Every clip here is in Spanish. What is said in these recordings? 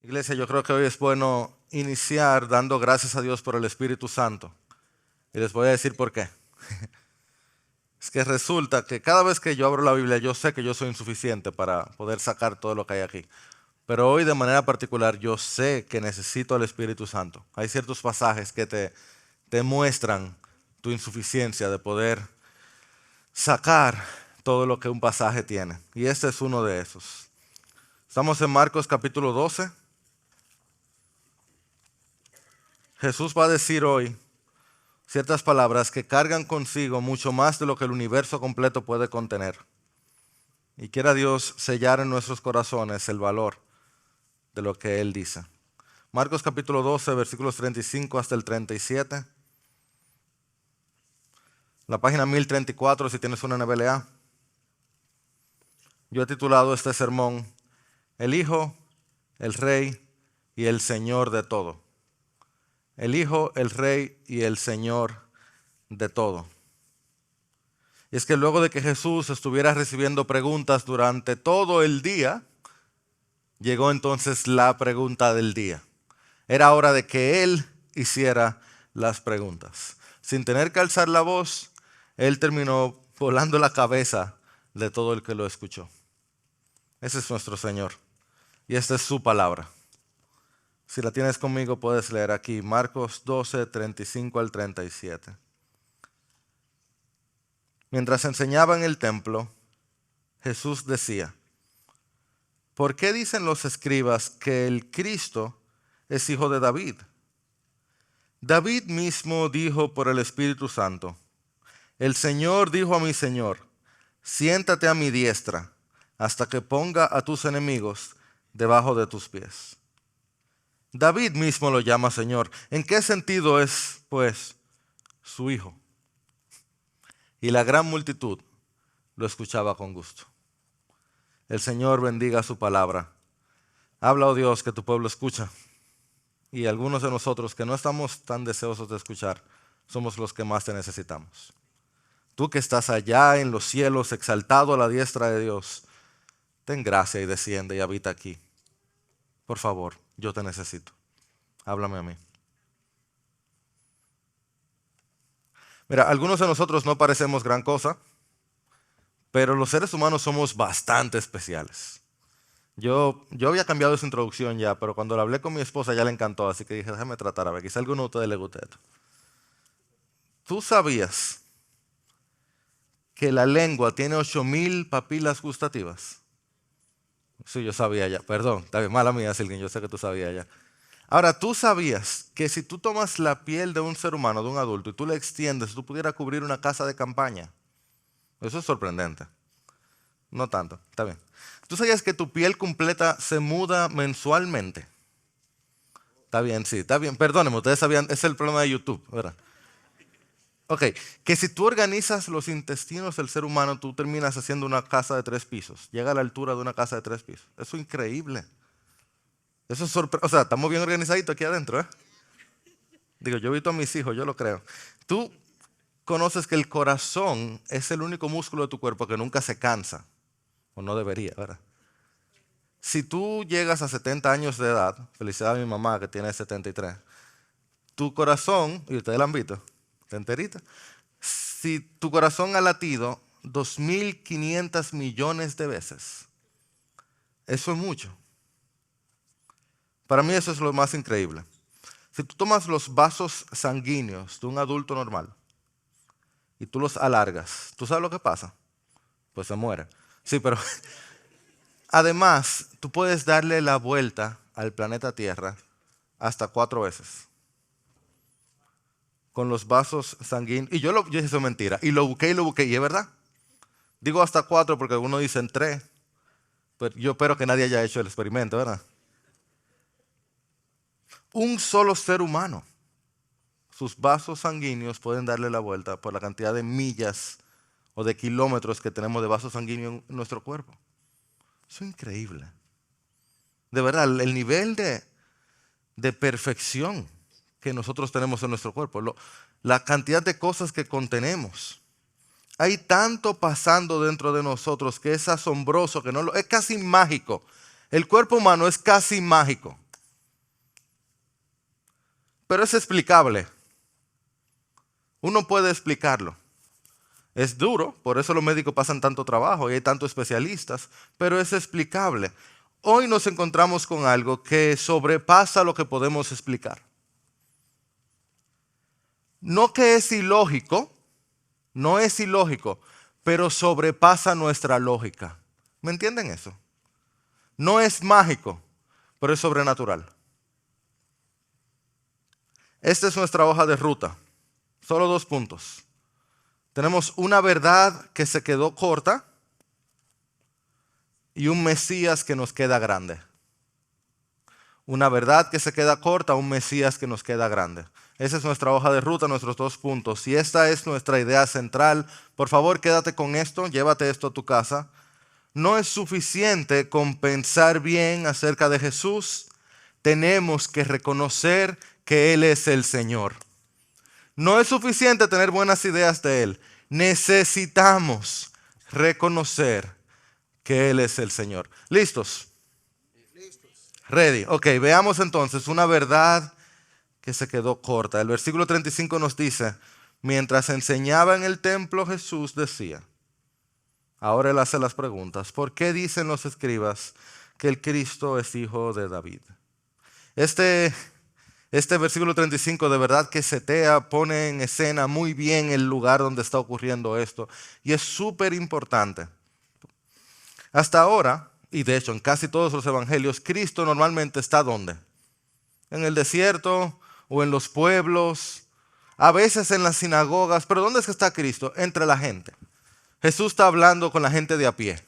Iglesia, yo creo que hoy es bueno iniciar dando gracias a Dios por el Espíritu Santo. Y les voy a decir por qué. Es que resulta que cada vez que yo abro la Biblia, yo sé que yo soy insuficiente para poder sacar todo lo que hay aquí. Pero hoy de manera particular yo sé que necesito al Espíritu Santo. Hay ciertos pasajes que te muestran tu insuficiencia de poder sacar todo lo que un pasaje tiene. Y este es uno de esos. Estamos en Marcos capítulo 12. Jesús va a decir hoy ciertas palabras que cargan consigo mucho más de lo que el universo completo puede contener. Y quiera Dios sellar en nuestros corazones el valor de lo que Él dice. Marcos capítulo 12, versículos 35 hasta el 37. La página 1034 si tienes una NBLA. Yo he titulado este sermón El Hijo, el Rey y el Señor de todo. El Hijo, el Rey y el Señor de todo. Y es que luego de que Jesús estuviera recibiendo preguntas durante todo el día, llegó entonces la pregunta del día. Era hora de que Él hiciera las preguntas. Sin tener que alzar la voz, Él terminó volando la cabeza de todo el que lo escuchó. Ese es nuestro Señor. Y esta es su palabra. Si la tienes conmigo, puedes leer aquí Marcos 12, 35 al 37. Mientras enseñaba en el templo, Jesús decía: ¿por qué dicen los escribas que el Cristo es hijo de David? David mismo dijo por el Espíritu Santo: el Señor dijo a mi Señor, siéntate a mi diestra hasta que ponga a tus enemigos debajo de tus pies. David mismo lo llama Señor. ¿En qué sentido es, pues, su hijo? Y la gran multitud lo escuchaba con gusto. El Señor bendiga su palabra. Habla, oh Dios, que tu pueblo escucha. Y algunos de nosotros que no estamos tan deseosos de escuchar, somos los que más te necesitamos. Tú que estás allá en los cielos, exaltado a la diestra de Dios, ten gracia y desciende y habita aquí. Por favor, yo te necesito. Háblame a mí. Mira, algunos de nosotros no parecemos gran cosa, pero los seres humanos somos bastante especiales. Yo había cambiado esa introducción ya, pero cuando la hablé con mi esposa ya le encantó, así que dije, déjame tratar a ver, quizá a alguno de ustedes le guste esto. ¿Tú sabías que la lengua tiene 8000 papilas gustativas? Sí, yo sabía ya, perdón, está bien, mala mía, Silvin, yo sé que tú sabías ya. Ahora, ¿tú sabías que si tú tomas la piel de un ser humano, de un adulto, y tú la extiendes, tú pudieras cubrir una casa de campaña? Eso es sorprendente. No tanto, está bien. ¿Tú sabías que tu piel completa se muda mensualmente? Está bien, sí, está bien. Perdónenme, ustedes sabían, ese es el problema de YouTube, ¿verdad? Ok, que si tú organizas los intestinos del ser humano, tú terminas haciendo una casa de 3 pisos. Llega a la altura de una casa de 3 pisos. Eso es increíble. Eso es sorprendente. O sea, estamos bien organizaditos aquí adentro, ¿eh? Digo, yo he visto a mis hijos, yo lo creo. Tú conoces que el corazón es el único músculo de tu cuerpo que nunca se cansa. O no debería, ¿verdad? Si tú llegas a 70 años de edad, felicidad a mi mamá que tiene 73, tu corazón, y ustedes la han visto, está enterita. Si tu corazón ha latido 2500 millones de veces, eso es mucho. Para mí eso es lo más increíble. Si tú tomas los vasos sanguíneos de un adulto normal y tú los alargas, ¿tú sabes lo que pasa? Pues se muere. Sí, pero además tú puedes darle la vuelta al planeta Tierra hasta 4 veces con los vasos sanguíneos. Y yo dije, eso es mentira. Y lo busqué y es verdad. Digo hasta 4 porque algunos dicen 3. Pero yo espero que nadie haya hecho el experimento, ¿verdad? Un solo ser humano, sus vasos sanguíneos pueden darle la vuelta por la cantidad de millas o de kilómetros que tenemos de vasos sanguíneos en nuestro cuerpo. Eso es increíble. De verdad, el nivel de perfección que nosotros tenemos en nuestro cuerpo, la cantidad de cosas que contenemos. Hay tanto pasando dentro de nosotros que es asombroso, que es casi mágico. El cuerpo humano es casi mágico. pero es explicable. Uno puede explicarlo. Es duro, por eso los médicos pasan tanto trabajo y hay tantos especialistas, pero es explicable. Hoy nos encontramos con algo que sobrepasa lo que podemos explicar. No que es ilógico, no es ilógico, pero sobrepasa nuestra lógica. ¿Me entienden eso? No es mágico, pero es sobrenatural. Esta es nuestra hoja de ruta. Solo 2 puntos. Tenemos una verdad que se quedó corta y un Mesías que nos queda grande. Una verdad que se queda corta, un Mesías que nos queda grande. Esa es nuestra hoja de ruta, nuestros 2 puntos. Y esta es nuestra idea central. Por favor, quédate con esto, llévate esto a tu casa. No es suficiente con pensar bien acerca de Jesús. Tenemos que reconocer que Él es el Señor. No es suficiente tener buenas ideas de Él. Necesitamos reconocer que Él es el Señor. ¿Listos? Ready. Ok, veamos entonces una verdad que se quedó corta. El versículo 35 nos dice, mientras enseñaba en el templo, Jesús decía, ahora Él hace las preguntas, ¿por qué dicen los escribas que el Cristo es hijo de David? Este versículo 35 de verdad que setea, pone en escena muy bien el lugar donde está ocurriendo esto. Y es súper importante. Hasta ahora, y de hecho en casi todos los evangelios, Cristo normalmente está ¿dónde? En el desierto o en los pueblos, a veces en las sinagogas. Pero ¿dónde es que está Cristo? Entre la gente. Jesús está hablando con la gente de a pie,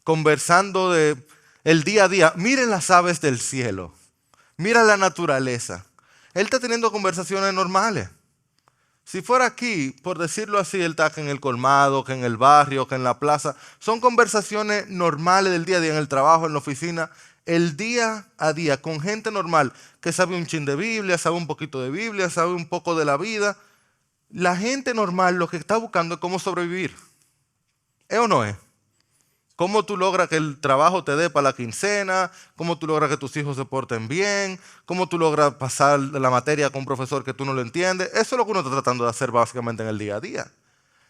conversando de el día a día. Miren las aves del cielo. Mira la naturaleza. Él está teniendo conversaciones normales. Si fuera aquí, por decirlo así, él está que en el colmado, que en el barrio, que en la plaza. Son conversaciones normales del día a día, en el trabajo, en la oficina. El día a día, con gente normal, que sabe un chin de Biblia, sabe un poquito de Biblia, sabe un poco de la vida. La gente normal lo que está buscando es cómo sobrevivir. ¿Es o no es? ¿Cómo tú logras que el trabajo te dé para la quincena? ¿Cómo tú logras que tus hijos se porten bien? ¿Cómo tú logras pasar la materia con un profesor que tú no lo entiendes? Eso es lo que uno está tratando de hacer básicamente en el día a día.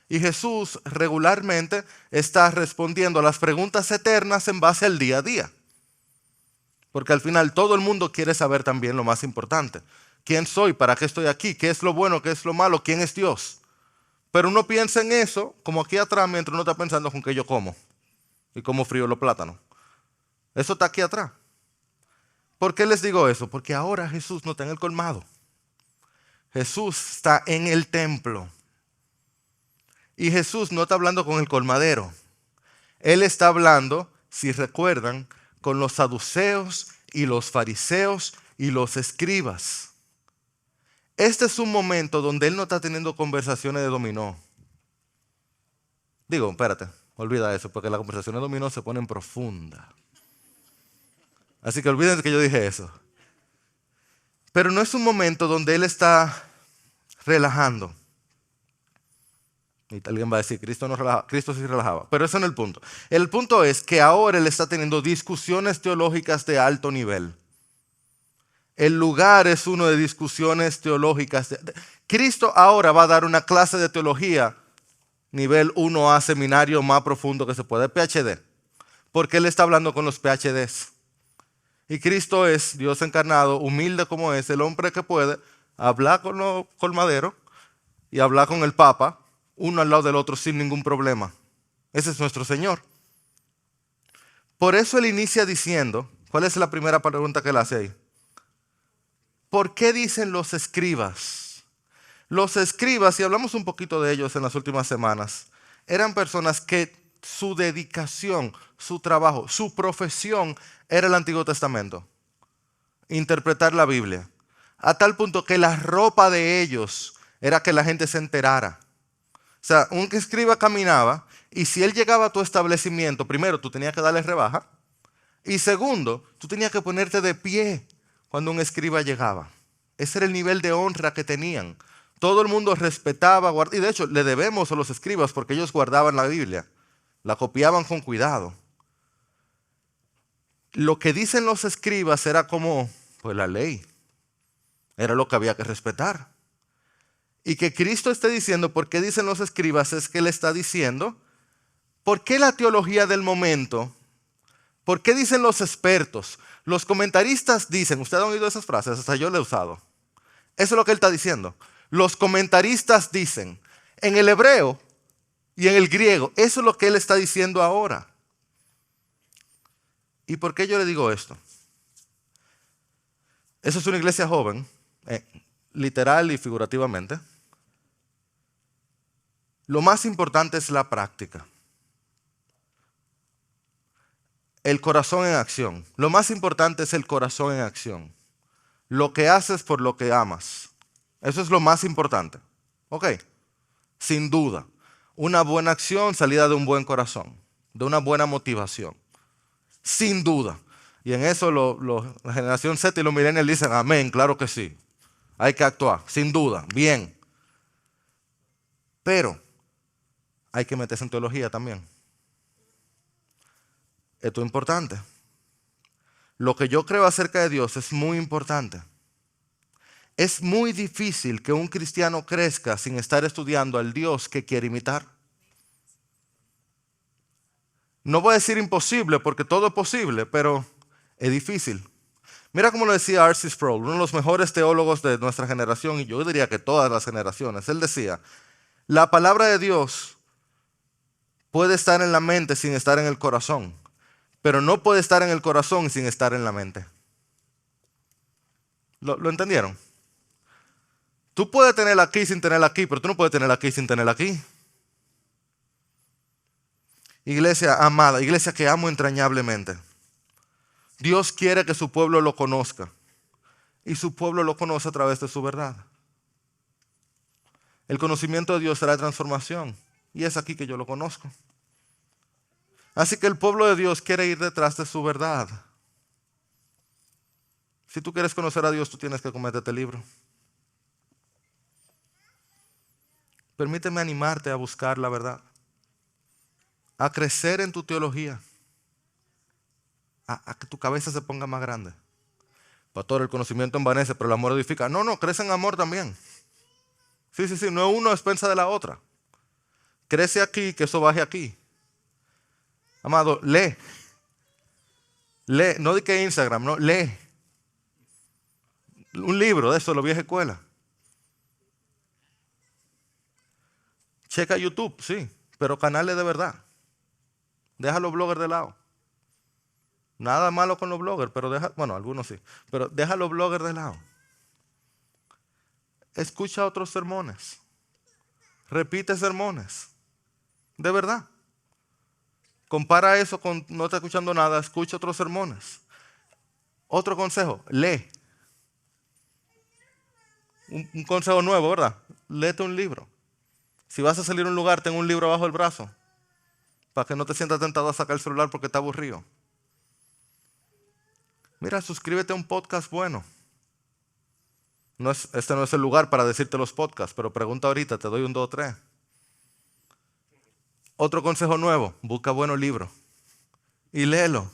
Y Jesús regularmente está respondiendo a las preguntas eternas en base al día a día. Porque al final todo el mundo quiere saber también lo más importante. ¿Quién soy? ¿Para qué estoy aquí? ¿Qué es lo bueno? ¿Qué es lo malo? ¿Quién es Dios? Pero uno piensa en eso como aquí atrás mientras uno está pensando con qué yo como. Y cómo frío los plátanos. Eso está aquí atrás. ¿Por qué les digo eso? Porque ahora Jesús no está en el colmado. Jesús está en el templo. Y Jesús no está hablando con el colmadero. Él está hablando, si recuerdan, con los saduceos y los fariseos y los escribas. Este es un momento donde Él no está teniendo conversaciones de dominó. Digo, espérate. Olvida eso, porque las conversaciones de dominó se ponen profundas. Así que olvídense que yo dije eso. Pero no es un momento donde Él está relajando. Y alguien va a decir, Cristo no relaja, Cristo sí relajaba. Pero ese no es el punto. El punto es que ahora Él está teniendo discusiones teológicas de alto nivel. El lugar es uno de discusiones teológicas. Cristo ahora va a dar una clase de teología nivel 1A, seminario más profundo que se puede, PhD. Porque Él está hablando con los PhDs. Y Cristo es Dios encarnado, humilde como es, el hombre que puede hablar con los colmaderos y hablar con el Papa, uno al lado del otro sin ningún problema. Ese es nuestro Señor. Por eso Él inicia diciendo, ¿cuál es la primera pregunta que Él hace ahí? ¿Por qué dicen los escribas? Los escribas, y hablamos un poquito de ellos en las últimas semanas, eran personas que su dedicación, su trabajo, su profesión era el Antiguo Testamento. Interpretar la Biblia. A tal punto que la ropa de ellos era que la gente se enterara. O sea, un escriba caminaba y si él llegaba a tu establecimiento, primero tú tenías que darle rebaja y segundo, tú tenías que ponerte de pie cuando un escriba llegaba. Ese era el nivel de honra que tenían. Todo el mundo respetaba, y de hecho le debemos a los escribas porque ellos guardaban la Biblia, la copiaban con cuidado. Lo que dicen los escribas era como, pues la ley. Era lo que había que respetar. Y que Cristo esté diciendo, ¿por qué dicen los escribas? Es que Él está diciendo, ¿por qué la teología del momento? ¿Por qué dicen los expertos? Los comentaristas dicen, ¿ustedes han oído esas frases? Hasta yo las he usado. Eso es lo que Él está diciendo. Los comentaristas dicen, en el hebreo y en el griego, eso es lo que Él está diciendo ahora. ¿Y por qué yo le digo esto? Eso es una iglesia joven, literal y figurativamente. Lo más importante es la práctica. El corazón en acción. Lo más importante es el corazón en acción. Lo que haces por lo que amas. Eso es lo más importante. ¿Ok? Sin duda. Una buena acción salida de un buen corazón, de una buena motivación. Sin duda. Y en eso la generación Z y los millennials dicen, amén, claro que sí. Hay que actuar, sin duda, bien. Pero hay que meterse en teología también. Esto es importante. Lo que yo creo acerca de Dios es muy importante. Es muy difícil que un cristiano crezca sin estar estudiando al Dios que quiere imitar. No voy a decir imposible porque todo es posible, pero es difícil. Mira cómo lo decía R.C. Sproul, uno de los mejores teólogos de nuestra generación, y yo diría que todas las generaciones. Él decía, la palabra de Dios puede estar en la mente sin estar en el corazón, pero no puede estar en el corazón sin estar en la mente. ¿Lo entendieron? Tú puedes tenerla aquí sin tenerla aquí, pero tú no puedes tenerla aquí sin tenerla aquí. Iglesia amada, iglesia que amo entrañablemente. Dios quiere que su pueblo lo conozca. Y su pueblo lo conoce a través de su verdad. El conocimiento de Dios será transformación. Y es aquí que yo lo conozco. Así que el pueblo de Dios quiere ir detrás de su verdad. Si tú quieres conocer a Dios, tú tienes que comerte este libro. Permíteme animarte a buscar la verdad. A crecer en tu teología. A que tu cabeza se ponga más grande. Pastor, el conocimiento envanece, pero el amor edifica. No, crece en amor también. Sí, no es uno a expensa de la otra. Crece aquí, que eso baje aquí. Amado, lee. Lee, no di que Instagram, no, lee. Un libro de eso de la vieja escuela. Checa YouTube, sí, pero canales de verdad. Deja los bloggers de lado. Nada malo con los bloggers, pero bueno, algunos sí, pero deja los bloggers de lado. Escucha otros sermones. Repite sermones. De verdad. Compara eso con no estar escuchando nada, escucha otros sermones. Otro consejo, lee. Un consejo nuevo, ¿verdad? Léete un libro. Si vas a salir a un lugar, ten un libro bajo el brazo. Para que no te sientas tentado a sacar el celular porque está aburrido. Mira, suscríbete a un podcast bueno. Este no es el lugar para decirte los podcasts, pero pregunta ahorita, te doy un 2 o 3. Otro consejo nuevo, busca buenos libros y léelo.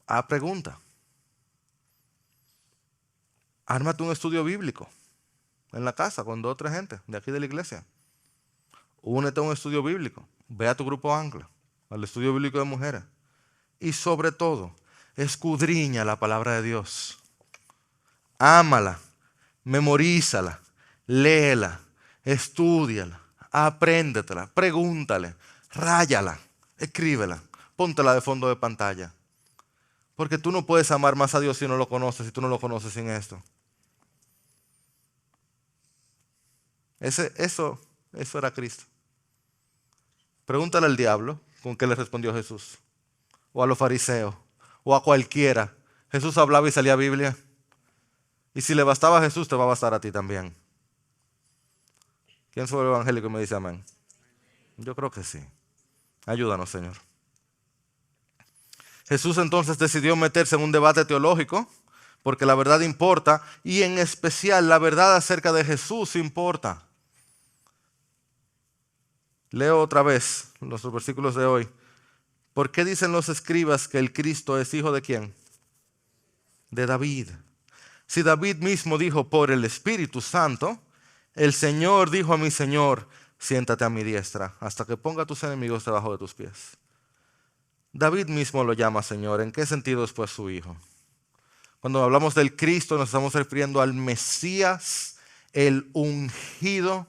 Haz pregunta. Ármate un estudio bíblico en la casa con 2 o 3 gente de aquí de la iglesia. Únete a un estudio bíblico. Ve a tu grupo Ancla, al estudio bíblico de mujeres. Y sobre todo, escudriña la palabra de Dios. Ámala, memorízala, léela, estúdiala, apréndetela, pregúntale, ráyala, escríbela, póntela de fondo de pantalla. Porque tú no puedes amar más a Dios si no lo conoces, si tú no lo conoces sin esto. Eso era Cristo. Pregúntale al diablo con qué le respondió Jesús. O a los fariseos. O a cualquiera. Jesús hablaba y salía Biblia. Y si le bastaba a Jesús, te va a bastar a ti también. ¿Quién fue el evangélico y me dice amén? Yo creo que sí. Ayúdanos, Señor. Jesús entonces decidió meterse en un debate teológico porque la verdad importa y en especial la verdad acerca de Jesús importa. Leo otra vez los versículos de hoy. ¿Por qué dicen los escribas que el Cristo es hijo de quién? de David. Si David mismo dijo por el Espíritu Santo, el Señor dijo a mi Señor, siéntate a mi diestra hasta que ponga a tus enemigos debajo de tus pies. David mismo lo llama Señor. ¿En qué sentido es pues su hijo? Cuando hablamos del Cristo nos estamos refiriendo al Mesías, el ungido.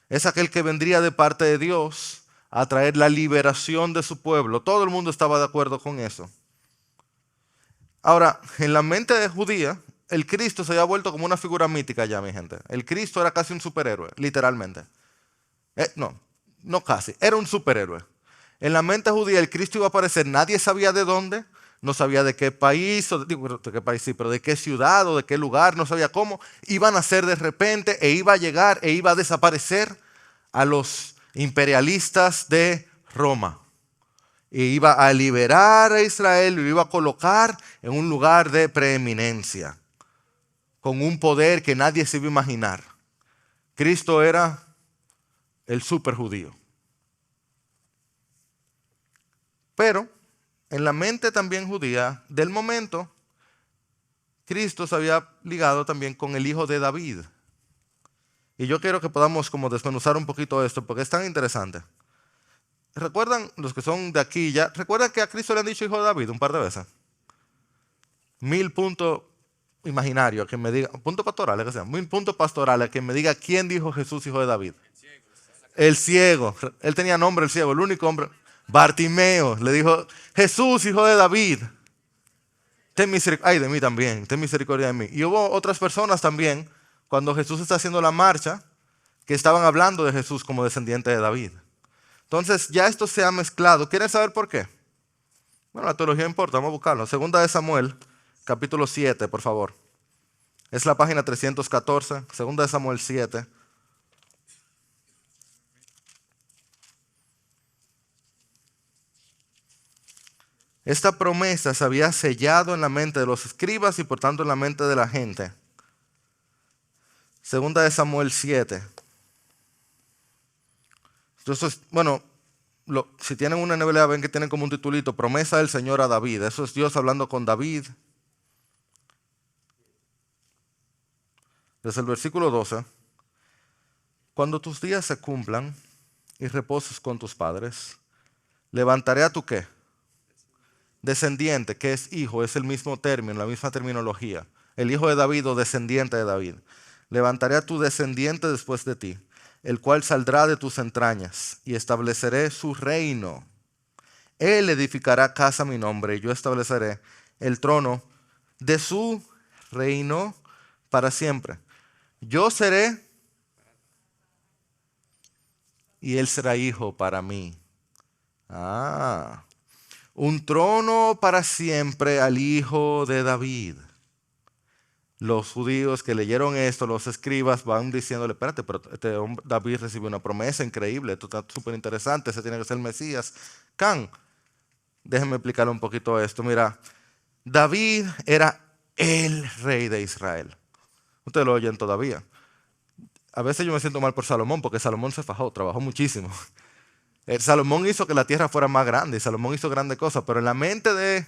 Es aquel que vendría de parte de Dios a traer la liberación de su pueblo. Todo el mundo estaba de acuerdo con eso. Ahora, en la mente de judía, el Cristo se había vuelto como una figura mítica ya, mi gente. El Cristo era casi un superhéroe, literalmente. No casi, era un superhéroe. En la mente judía el Cristo iba a aparecer, nadie sabía de dónde, no sabía de qué país, de qué país sí, pero de qué ciudad o de qué lugar, no sabía cómo. Iba a nacer de repente e iba a llegar e iba a desaparecer a los imperialistas de Roma. Y iba a liberar a Israel y lo iba a colocar en un lugar de preeminencia, con un poder que nadie se iba a imaginar. Cristo era el super judío. Pero en la mente también judía del momento, Cristo se había ligado también con el hijo de David. Y yo quiero que podamos como desmenuzar un poquito esto porque es tan interesante. ¿Recuerdan los que son de aquí ya? ¿Recuerdan que a Cristo le han dicho hijo de David un par de veces? 1000 puntos imaginarios a quien me diga, puntos pastorales que sean, 1000 puntos pastorales a quien me diga quién dijo Jesús hijo de David. El ciego. Él tenía nombre, el ciego, el único hombre. Bartimeo le dijo, Jesús hijo de David, ten misericordia, ay de mí también, ten misericordia de mí. Y hubo otras personas también, cuando Jesús está haciendo la marcha, que estaban hablando de Jesús como descendiente de David. Entonces ya esto se ha mezclado. ¿Quieren saber por qué? Bueno, la teología importa, vamos a buscarlo. Segunda de Samuel, capítulo 7, por favor. Es la página 314, Segunda de Samuel 7. Esta promesa se había sellado en la mente de los escribas y por tanto en la mente de la gente. Segunda de Samuel 7. Entonces, bueno, si tienen una NBLA ven que tienen como un titulito, promesa del Señor a David. Eso es Dios hablando con David. Desde el versículo 12. Cuando tus días se cumplan y reposes con tus padres, levantaré a tu ¿qué? Descendiente, que es hijo, es el mismo término, la misma terminología. El hijo de David o descendiente de David. Levantaré a tu descendiente después de ti, el cual saldrá de tus entrañas, y estableceré su reino. Él edificará casa a mi nombre, y yo estableceré el trono de su reino para siempre. Yo seré, y él será hijo para mí. Un trono para siempre al hijo de David. Los judíos que leyeron esto, los escribas, van diciéndole, espérate, pero este hombre, David recibió una promesa increíble, esto está súper interesante, ese tiene que ser el Mesías. Déjenme explicarle un poquito esto. Mira, David era el rey de Israel. Ustedes lo oyen todavía. A veces yo me siento mal por Salomón, porque Salomón se fajó, trabajó muchísimo. Salomón hizo que la tierra fuera más grande, y Salomón hizo grandes cosas, pero en la mente de,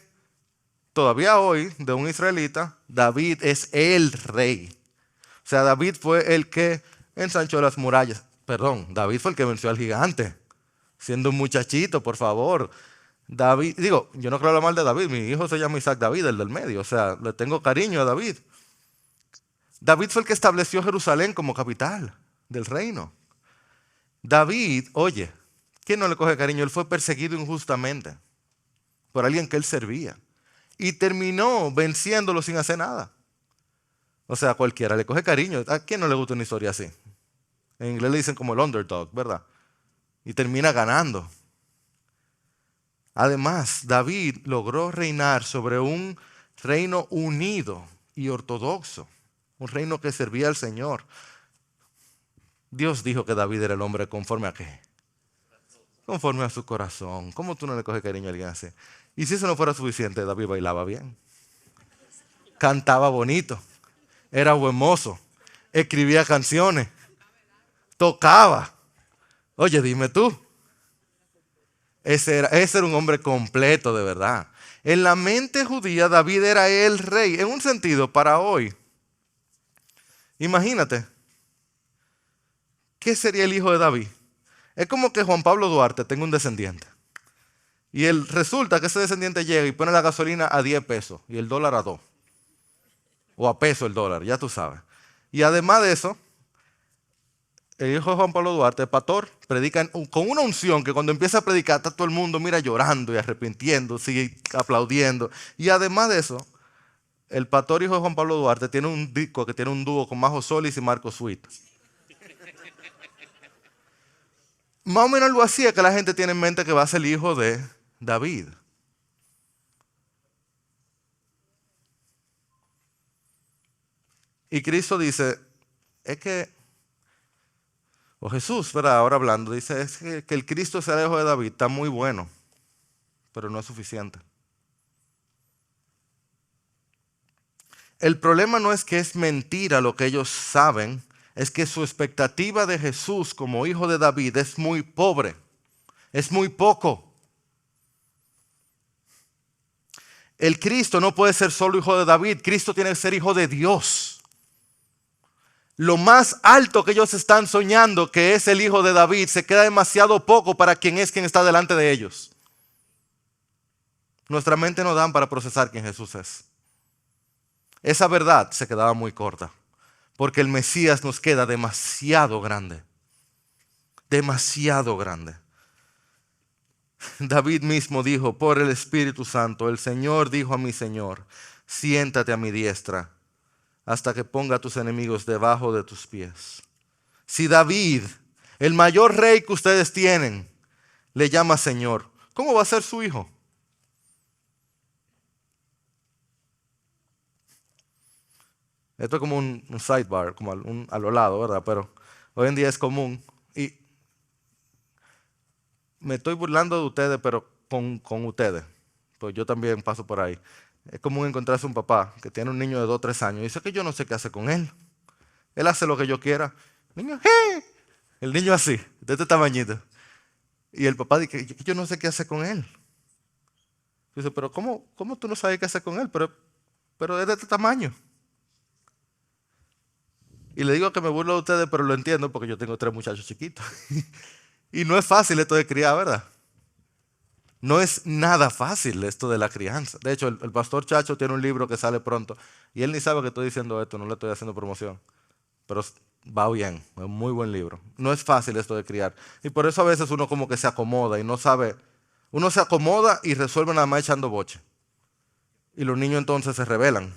todavía hoy, de un israelita, David es el rey. O sea, David fue el que ensanchó las murallas. Perdón, David fue el que venció al gigante, siendo un muchachito, por favor. David, digo, yo no quiero hablar mal de David, mi hijo se llama Isaac David, el del medio, o sea, le tengo cariño a David. David fue el que estableció Jerusalén como capital del reino. David, oye, ¿quién no le coge cariño? Él fue perseguido injustamente por alguien que él servía y terminó venciéndolo sin hacer nada. O sea, cualquiera le coge cariño. ¿A quién no le gusta una historia así? En inglés le dicen como el underdog, ¿verdad? Y termina ganando. Además, David logró reinar sobre un reino unido y ortodoxo, un reino que servía al Señor. Dios dijo que David era el hombre conforme a qué? Conforme a su corazón. ¿Cómo tú no le coges cariño a alguien así? Y si eso no fuera suficiente, David bailaba bien, cantaba bonito, era buen mozo, escribía canciones, tocaba. Oye, dime tú. Ese era un hombre completo de verdad. En la mente judía, David era el rey. En un sentido, para hoy, imagínate, ¿qué sería el hijo de David? Es como que Juan Pablo Duarte tenga un descendiente. Y resulta que ese descendiente llega y pone la gasolina a 10 pesos y el dólar a 2. O a peso el dólar, ya tú sabes. Y además de eso, el hijo de Juan Pablo Duarte, el pastor, predica con una unción que cuando empieza a predicar está todo el mundo, mira, llorando y arrepintiendo, sigue aplaudiendo. Y además de eso, el pastor hijo de Juan Pablo Duarte tiene un disco que tiene un dúo con Majo Solís y Marco Sweet. Más o menos algo así es que la gente tiene en mente que va a ser el hijo de David. Y Cristo dice, es que, o Jesús, ¿verdad? Ahora hablando, dice, es que el Cristo sea el hijo de David está muy bueno, pero no es suficiente. El problema no es que es mentira lo que ellos saben, es que su expectativa de Jesús como hijo de David es muy pobre, es muy poco. El Cristo no puede ser solo hijo de David, Cristo tiene que ser hijo de Dios. Lo más alto que ellos están soñando, que es el hijo de David, se queda demasiado poco para quien está delante de ellos. Nuestra mente no dan para procesar quién Jesús es. Esa verdad se quedaba muy corta, porque el Mesías nos queda demasiado grande. Demasiado grande. David mismo dijo, por el Espíritu Santo, el Señor dijo a mi Señor, siéntate a mi diestra hasta que ponga a tus enemigos debajo de tus pies. Si David, el mayor rey que ustedes tienen, le llama Señor, ¿cómo va a ser su hijo? Esto es como un sidebar, como a lo lado, ¿verdad? Pero hoy en día es común. Y me estoy burlando de ustedes, pero con ustedes. Pues yo también paso por ahí. Es común encontrarse un papá que tiene un niño de 2 o 3 años y dice que yo no sé qué hacer con él. Él hace lo que yo quiera. Niño, ¡hey! El niño así, de este tamañito. Y el papá dice que yo no sé qué hacer con él. Dice, pero ¿cómo tú no sabes qué hacer con él? Pero es de este tamaño. Y le digo que me burlo de ustedes, pero lo entiendo porque yo tengo 3 muchachos chiquitos. Y no es fácil esto de criar, ¿verdad? No es nada fácil esto de la crianza. De hecho, el pastor Chacho tiene un libro que sale pronto y él ni sabe que estoy diciendo esto, no le estoy haciendo promoción. Pero va bien, es un muy buen libro. No es fácil esto de criar. Y por eso a veces uno como que se acomoda y no sabe. Uno se acomoda y resuelve nada más echando boche. Y los niños entonces se rebelan.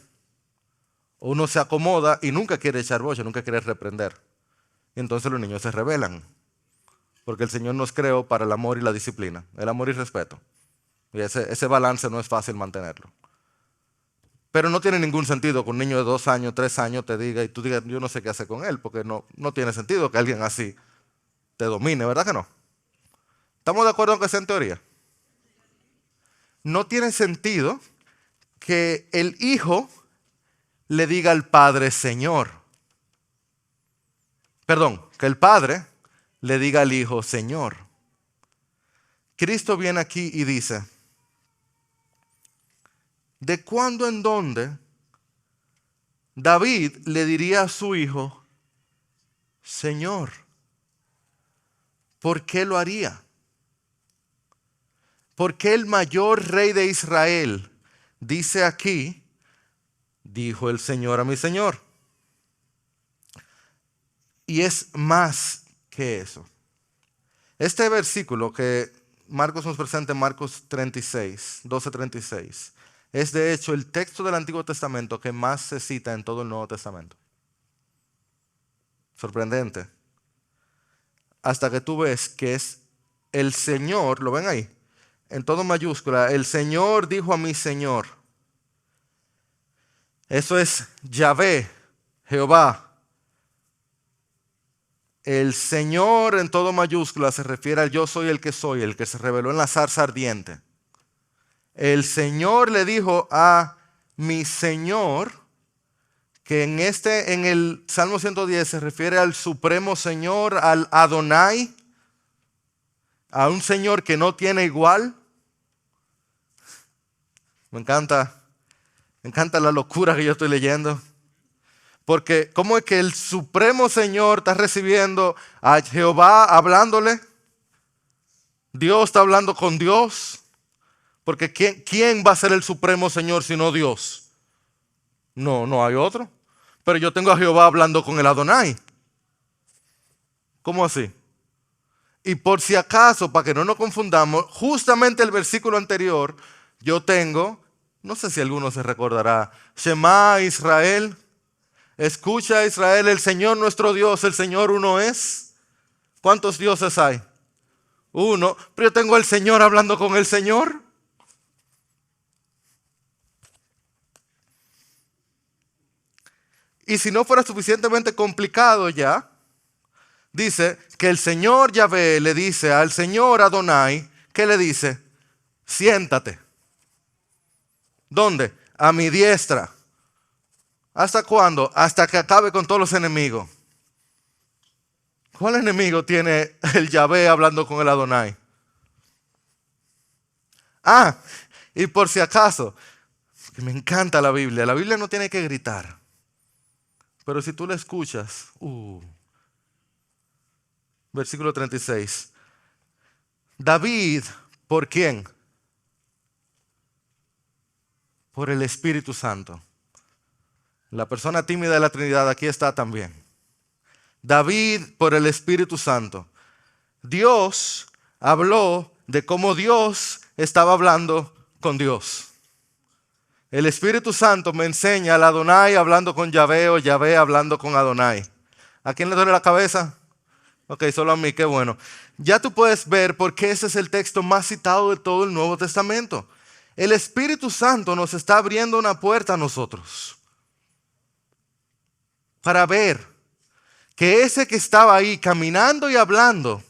O uno se acomoda y nunca quiere echar boche, nunca quiere reprender. Y entonces los niños se rebelan. Porque el Señor nos creó para el amor y la disciplina, el amor y respeto. Y ese balance no es fácil mantenerlo. Pero no tiene ningún sentido que un niño de 2 años, 3 años te diga y tú digas, yo no sé qué hacer con él, porque no tiene sentido que alguien así te domine, ¿verdad que no? ¿Estamos de acuerdo en que sea en teoría? No tiene sentido que el hijo le diga al padre Señor. Perdón, que el padre le diga al hijo Señor. Cristo viene aquí y dice, ¿de cuándo en dónde David le diría a su hijo, Señor? ¿Por qué lo haría? ¿Por qué el mayor rey de Israel dice aquí, dijo el Señor a mi Señor? Y es más que eso. Este versículo que Marcos nos presenta en Marcos 36, 12:36, es de hecho el texto del Antiguo Testamento que más se cita en todo el Nuevo Testamento. Sorprendente. Hasta que tú ves que es el Señor, ¿lo ven ahí? En todo mayúscula, el Señor dijo a mi Señor. Eso es Yahvé, Jehová. El Señor en todo mayúscula se refiere al yo soy, el que se reveló en la zarza ardiente. El Señor le dijo a mi Señor, que en el Salmo 110 se refiere al Supremo Señor, al Adonai, a un Señor que no tiene igual. Me encanta la locura que yo estoy leyendo. Porque ¿cómo es que el Supremo Señor está recibiendo a Jehová hablándole? Dios está hablando con Dios. Porque ¿quién va a ser el Supremo Señor sino Dios? No hay otro. Pero yo tengo a Jehová hablando con el Adonai. ¿Cómo así? Y por si acaso, para que no nos confundamos, justamente el versículo anterior, yo tengo, no sé si alguno se recordará, Shema Israel, escucha Israel, el Señor nuestro Dios, el Señor uno es. ¿Cuántos dioses hay? Uno, pero yo tengo al Señor hablando con el Señor. Y si no fuera suficientemente complicado ya, dice que el Señor Yahvé le dice al Señor Adonai, ¿qué le dice? Siéntate. ¿Dónde? A mi diestra. ¿Hasta cuándo? Hasta que acabe con todos los enemigos. ¿Cuál enemigo tiene el Yahvé hablando con el Adonai? Y por si acaso, que me encanta la Biblia no tiene que gritar. Pero si tú la escuchas, versículo 36. David, ¿por quién? Por el Espíritu Santo. La persona tímida de la Trinidad aquí está también. David por el Espíritu Santo. Dios habló de cómo Dios estaba hablando con Dios. El Espíritu Santo me enseña al Adonai hablando con Yahvé o Yahvé hablando con Adonai. ¿A quién le duele la cabeza? Ok, solo a mí, qué bueno. Ya tú puedes ver por qué ese es el texto más citado de todo el Nuevo Testamento. El Espíritu Santo nos está abriendo una puerta a nosotros para ver que ese que estaba ahí caminando y hablando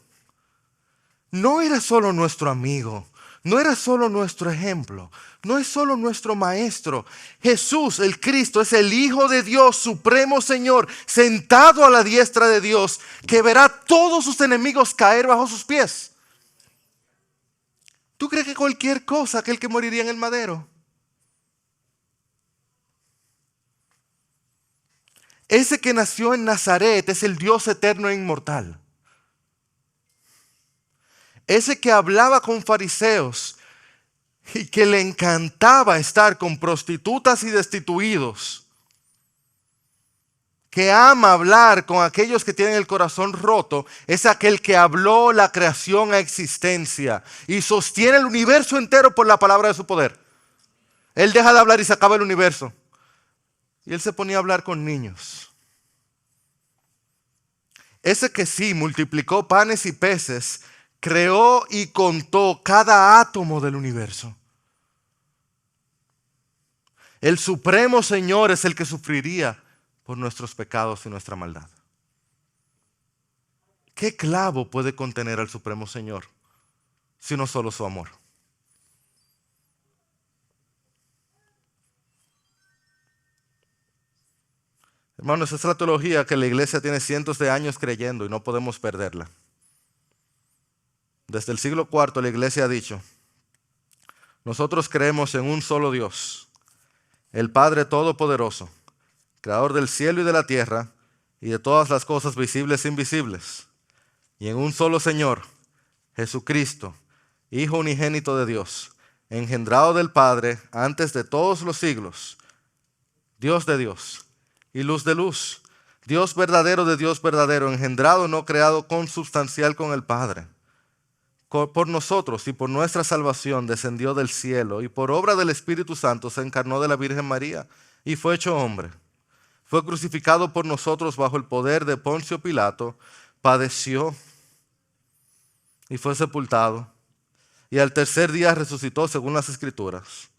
no era solo nuestro amigo, no era solo nuestro ejemplo, no es solo nuestro maestro. Jesús, el Cristo, es el Hijo de Dios, Supremo Señor, sentado a la diestra de Dios, que verá todos sus enemigos caer bajo sus pies. ¿Tú crees que cualquier cosa, aquel que moriría en el madero? Ese que nació en Nazaret es el Dios eterno e inmortal. Ese que hablaba con fariseos y que le encantaba estar con prostitutas y destituidos, que ama hablar con aquellos que tienen el corazón roto, es aquel que habló la creación a existencia y sostiene el universo entero por la palabra de su poder. Él deja de hablar y se acaba el universo. Y él se ponía a hablar con niños. Ese que sí multiplicó panes y peces, creó y contó cada átomo del universo. El Supremo Señor es el que sufriría por nuestros pecados y nuestra maldad. ¿Qué clavo puede contener al Supremo Señor, sino solo su amor? Hermanos, esa es la teología que la iglesia tiene cientos de años creyendo y no podemos perderla. Desde el siglo IV la iglesia ha dicho: nosotros creemos en un solo Dios, el Padre Todopoderoso, Creador del cielo y de la tierra y de todas las cosas visibles e invisibles, y en un solo Señor, Jesucristo, Hijo unigénito de Dios, engendrado del Padre antes de todos los siglos, Dios de Dios y luz de luz, Dios verdadero de Dios verdadero, engendrado, no creado, consubstancial con el Padre. Por nosotros y por nuestra salvación descendió del cielo y por obra del Espíritu Santo se encarnó de la Virgen María y fue hecho hombre. Fue crucificado por nosotros bajo el poder de Poncio Pilato, padeció y fue sepultado. Y al tercer día resucitó según las Escrituras.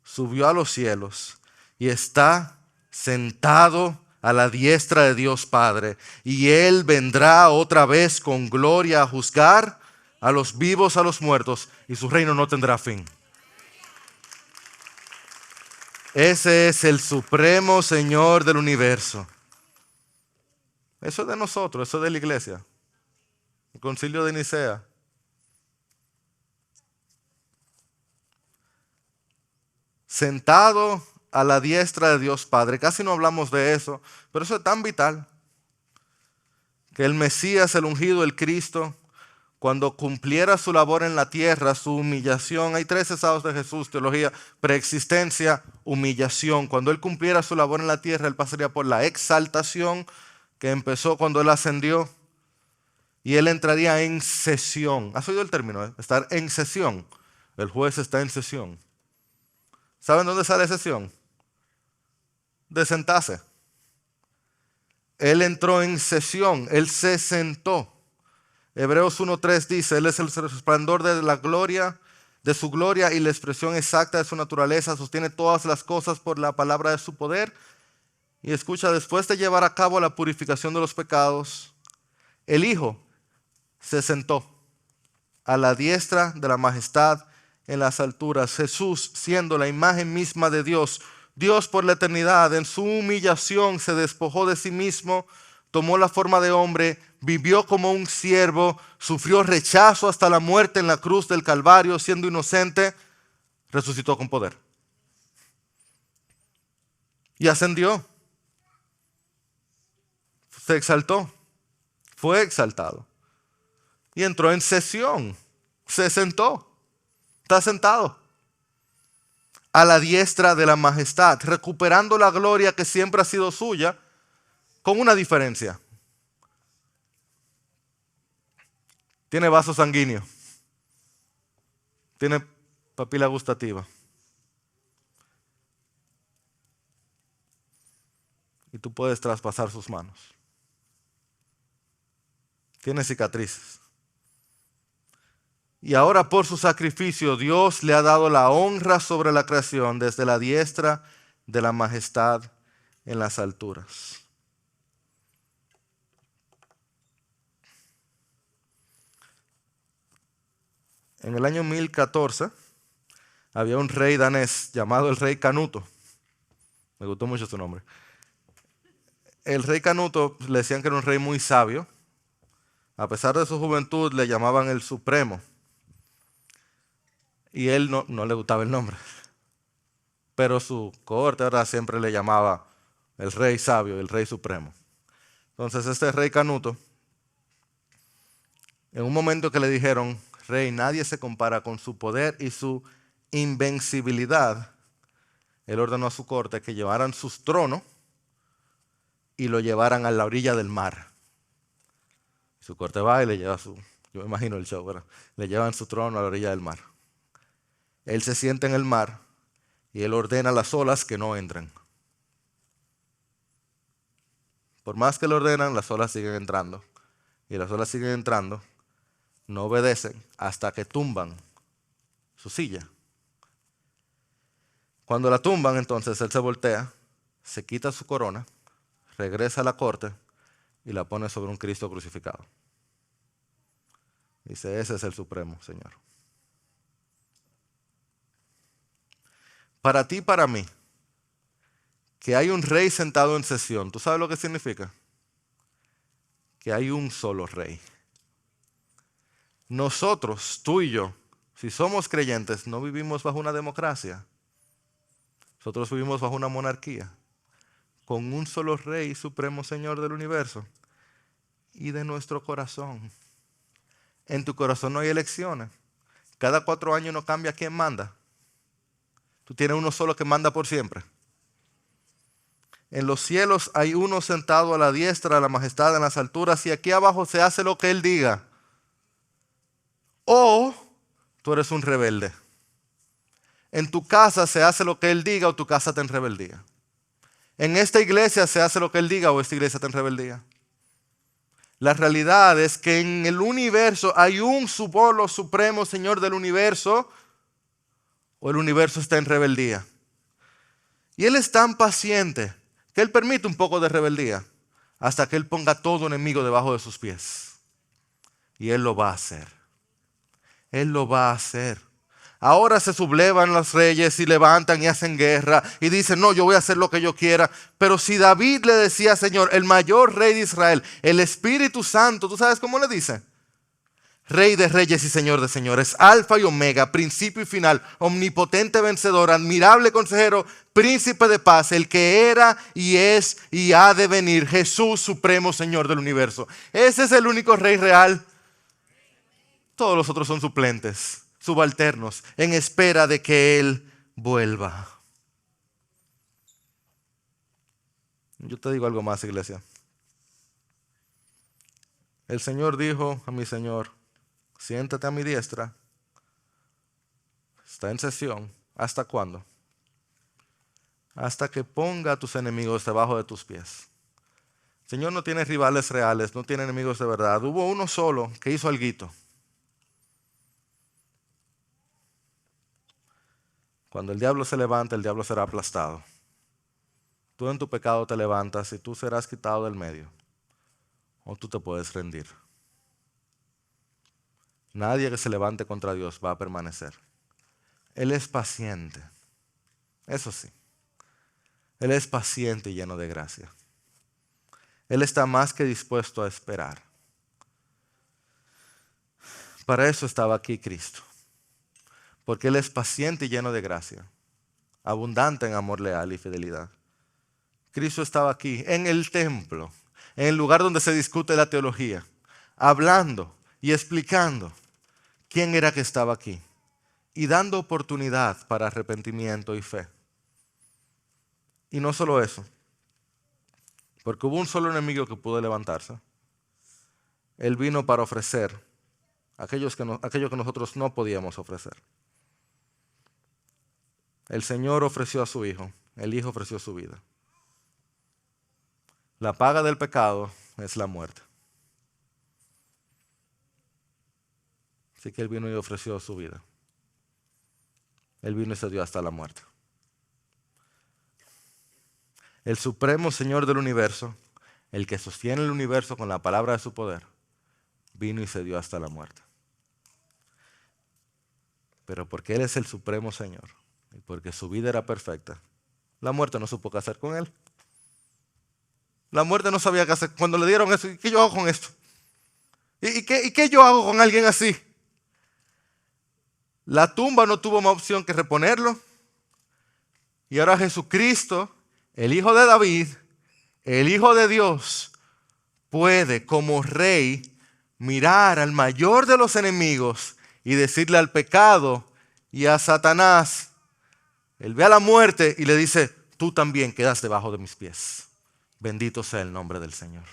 Subió a los cielos y está sentado a la diestra de Dios Padre. Y Él vendrá otra vez con gloria a juzgar a los vivos, a los muertos, y su reino no tendrá fin. Ese es el Supremo Señor del universo. Eso es de nosotros, eso es de la iglesia. El Concilio de Nicea. sentado a la diestra de Dios Padre. Casi no hablamos de eso, pero eso es tan vital. Que el Mesías, el ungido, el Cristo, cuando cumpliera su labor en la tierra, su humillación, hay 3 estados de Jesús, teología, preexistencia, humillación. Cuando Él cumpliera su labor en la tierra, Él pasaría por la exaltación que empezó cuando Él ascendió y Él entraría en sesión. ¿Has oído el término? Estar en sesión. El juez está en sesión. ¿Saben dónde sale sesión? De sentarse. Él entró en sesión, Él se sentó. Hebreos 1:3 dice, Él es el resplandor de la gloria, de su gloria y la expresión exacta de su naturaleza. Sostiene todas las cosas por la palabra de su poder. Y escucha, después de llevar a cabo la purificación de los pecados, el Hijo se sentó a la diestra de la majestad en las alturas. Jesús, siendo la imagen misma de Dios, Dios por la eternidad, en su humillación se despojó de sí mismo, tomó la forma de hombre, vivió como un siervo, sufrió rechazo hasta la muerte en la cruz del Calvario, siendo inocente, resucitó con poder. Y ascendió. Se exaltó. Fue exaltado. Y entró en sesión. Se sentó. Está sentado a la diestra de la majestad, recuperando la gloria que siempre ha sido suya, con una diferencia. Tiene vaso sanguíneo. Tiene papila gustativa. Y tú puedes traspasar sus manos. Tiene cicatrices. Y ahora por su sacrificio Dios le ha dado la honra sobre la creación desde la diestra de la majestad en las alturas. En el año 1014 había un rey danés llamado el rey Canuto. Me gustó mucho su nombre. El rey Canuto le decían que era un rey muy sabio. A pesar de su juventud le llamaban el Supremo. Y él no le gustaba el nombre. Pero su cohorte ahora siempre le llamaba el rey sabio, el rey supremo. Entonces este rey Canuto, en un momento que le dijeron, rey, nadie se compara con su poder y su invencibilidad, él ordenó a su corte que llevaran sus tronos y lo llevaran a la orilla del mar. Su corte va y le lleva yo me imagino el show, ¿verdad? Le llevan su trono a la orilla del mar. Él se sienta en el mar y él ordena a las olas que no entren. Por más que le ordenan, las olas siguen entrando. Y las olas siguen entrando, no obedecen hasta que tumban su silla. Cuando la tumban, entonces él se voltea, se quita su corona, regresa a la corte y la pone sobre un Cristo crucificado. Dice, ese es el Supremo, Señor. Para ti y para mí, que hay un rey sentado en sesión, ¿tú sabes lo que significa? Que hay un solo rey. Nosotros, tú y yo, si somos creyentes, no vivimos bajo una democracia. Nosotros vivimos bajo una monarquía, con un solo rey, supremo Señor del universo y de nuestro corazón. En tu corazón no hay elecciones. Cada 4 años no cambia quién manda. Tú tienes uno solo que manda por siempre. En los cielos hay uno sentado a la diestra de la majestad en las alturas y aquí abajo se hace lo que Él diga. O tú eres un rebelde. En tu casa se hace lo que Él diga o tu casa está en rebeldía. En esta iglesia se hace lo que Él diga o esta iglesia está en rebeldía. La realidad es que en el universo hay un solo supremo Señor del universo o el universo está en rebeldía. Y Él es tan paciente que Él permite un poco de rebeldía hasta que Él ponga todo enemigo debajo de sus pies. Y Él lo va a hacer. Él lo va a hacer. Ahora se sublevan los reyes y levantan y hacen guerra y dicen, no, yo voy a hacer lo que yo quiera. Pero si David le decía, Señor, el mayor rey de Israel, el Espíritu Santo, ¿tú sabes cómo le dice? Rey de reyes y Señor de señores, Alfa y Omega, principio y final, omnipotente vencedor, admirable consejero, príncipe de paz, el que era y es y ha de venir, Jesús, supremo Señor del universo. Ese es el único Rey real. Todos los otros son suplentes, subalternos, en espera de que Él vuelva. Yo te digo algo más, iglesia. El Señor dijo a mi Señor: siéntate a mi diestra. Está en sesión. ¿Hasta cuándo? Hasta que ponga a tus enemigos debajo de tus pies. El Señor no tiene rivales reales, no tiene enemigos de verdad. Hubo uno solo que hizo alguito. Cuando el diablo se levanta, el diablo será aplastado. Tú en tu pecado te levantas y tú serás quitado del medio. O tú te puedes rendir. Nadie que se levante contra Dios va a permanecer. Él es paciente. Eso sí. Él es paciente y lleno de gracia. Él está más que dispuesto a esperar. Para eso estaba aquí Cristo. Porque Él es paciente y lleno de gracia. Abundante en amor leal y fidelidad. Cristo estaba aquí en el templo, en el lugar donde se discute la teología, hablando y explicando quién era que estaba aquí y dando oportunidad para arrepentimiento y fe. Y no solo eso, porque hubo un solo enemigo que pudo levantarse. Él vino para ofrecer aquello que nosotros no podíamos ofrecer. El Señor ofreció a su Hijo, el Hijo ofreció su vida. La paga del pecado es la muerte. Así que Él vino y ofreció su vida. Él vino y se dio hasta la muerte. El supremo Señor del universo, el que sostiene el universo con la palabra de su poder, vino y se dio hasta la muerte. Pero porque Él es el supremo Señor y porque su vida era perfecta, la muerte no supo qué hacer con Él. La muerte no sabía qué hacer. Cuando le dieron eso, ¿qué yo hago con esto? ¿Y qué yo hago con alguien así? La tumba no tuvo más opción que reponerlo. Y ahora Jesucristo, el Hijo de David, el Hijo de Dios, puede como Rey mirar al mayor de los enemigos y decirle al pecado y a Satanás, Él ve a la muerte y le dice: tú también quedas debajo de mis pies. Bendito sea el nombre del Señor.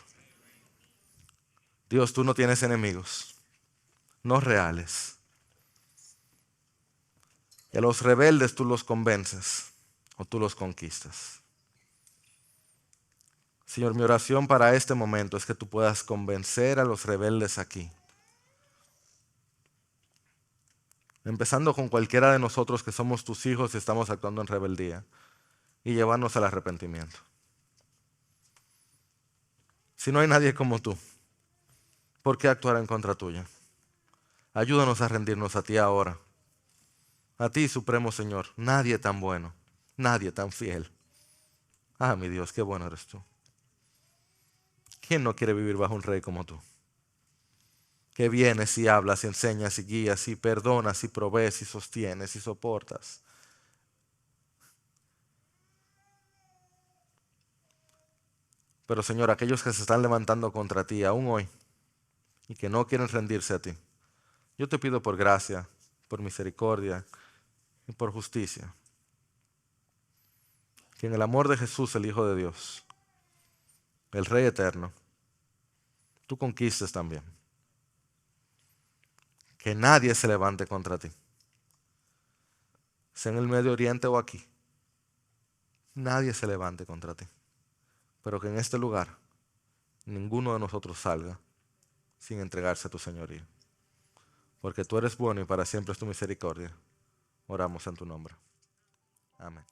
Dios, tú no tienes enemigos, no reales. Y a los rebeldes tú los convences o tú los conquistas. Señor, mi oración para este momento es que tú puedas convencer a los rebeldes aquí. Empezando con cualquiera de nosotros que somos tus hijos y estamos actuando en rebeldía. Y llevarnos al arrepentimiento. Si no hay nadie como tú, ¿por qué actuar en contra tuya? Ayúdanos a rendirnos a ti ahora. A ti, Supremo Señor, nadie tan bueno, nadie tan fiel. Ah, mi Dios, qué bueno eres tú. ¿Quién no quiere vivir bajo un rey como tú? Que vienes y hablas y enseñas y guías y perdonas y provees y sostienes y soportas. Pero Señor, aquellos que se están levantando contra ti aún hoy y que no quieren rendirse a ti, yo te pido por gracia, por misericordia y por justicia, que en el amor de Jesús, el Hijo de Dios, el Rey eterno, tú conquistes también. Que nadie se levante contra ti, sea en el Medio Oriente o aquí. Nadie se levante contra ti. Pero que en este lugar ninguno de nosotros salga sin entregarse a tu señoría. Porque tú eres bueno y para siempre es tu misericordia. Oramos en tu nombre. Amén.